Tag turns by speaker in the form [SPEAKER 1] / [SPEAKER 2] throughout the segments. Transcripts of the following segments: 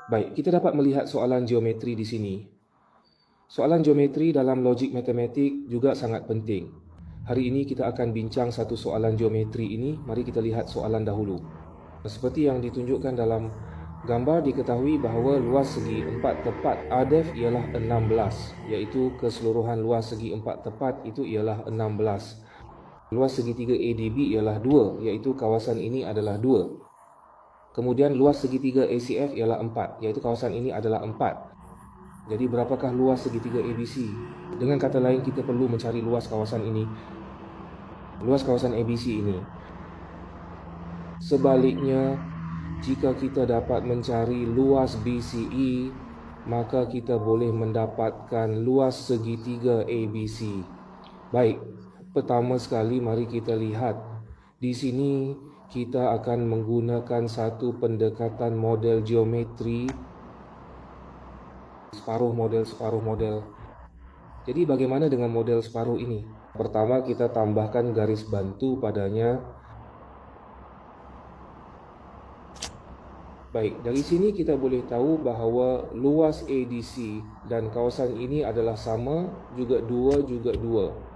[SPEAKER 1] Baik, kita dapat melihat soalan geometri di sini. Soalan geometri dalam logik matematik juga sangat penting. Hari ini kita akan bincang satu soalan geometri ini. Mari kita lihat soalan dahulu. Seperti yang ditunjukkan dalam gambar, diketahui bahawa luas segi empat tepat ADEF ialah 16, iaitu keseluruhan luas segi empat tepat itu ialah 16. Luas segitiga ADB ialah 2, iaitu kawasan ini adalah 2. Kemudian luas segitiga ACF ialah 4, iaitu kawasan ini adalah 4. Jadi berapakah luas segitiga ABC? Dengan kata lain, kita perlu mencari luas kawasan ini. Luas kawasan ABC ini. Sebaliknya, jika kita dapat mencari luas BCE, maka kita boleh mendapatkan luas segitiga ABC. Baik, pertama sekali mari kita lihat. Di sini kita akan menggunakan satu pendekatan model geometri, separuh model. Jadi bagaimana dengan model separuh ini? Pertama, kita tambahkan garis bantu padanya. Baik, dari sini kita boleh tahu bahawa luas ADC dan kawasan ini adalah sama, juga 2 juga 2.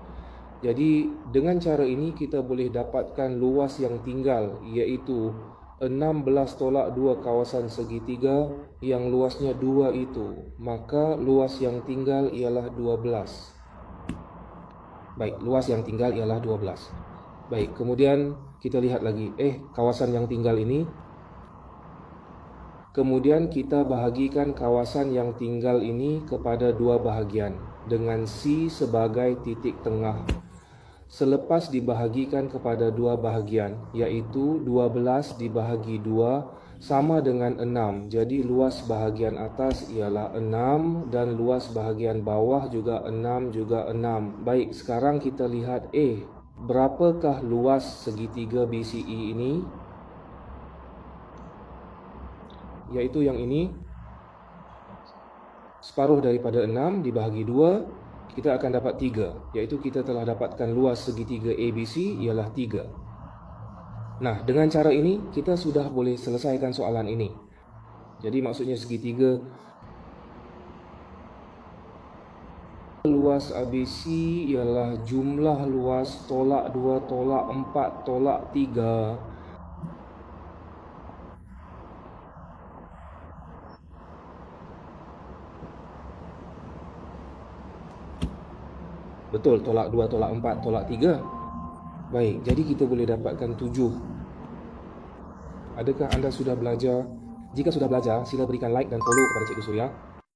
[SPEAKER 1] Jadi dengan cara ini kita boleh dapatkan luas yang tinggal, iaitu 16/2 kawasan segitiga yang luasnya 2 itu. Maka luas yang tinggal ialah 12. Baik, luas yang tinggal ialah 12. Baik, kemudian kita lihat lagi. Kawasan yang tinggal ini. Kemudian kita bahagikan kawasan yang tinggal ini kepada dua bahagian dengan C sebagai titik tengah. Selepas dibahagikan kepada dua bahagian, iaitu 12 dibahagi 2 sama dengan 6. Jadi luas bahagian atas ialah 6 dan luas bahagian bawah juga 6 juga 6. Baik, sekarang kita lihat berapakah luas segitiga BCE ini? Iaitu yang ini. Separuh daripada 6 dibahagi 2, kita akan dapat 3, iaitu kita telah dapatkan luas segitiga ABC ialah 3. Nah, dengan cara ini kita sudah boleh selesaikan soalan ini. Jadi maksudnya segitiga luas ABC ialah jumlah luas tolak 2 tolak 4 tolak 3. Betul, tolak 2, tolak 4, tolak 3. Baik, jadi kita boleh dapatkan 7. Adakah anda sudah belajar? Jika sudah belajar, sila berikan like dan follow kepada Cikgu Suria.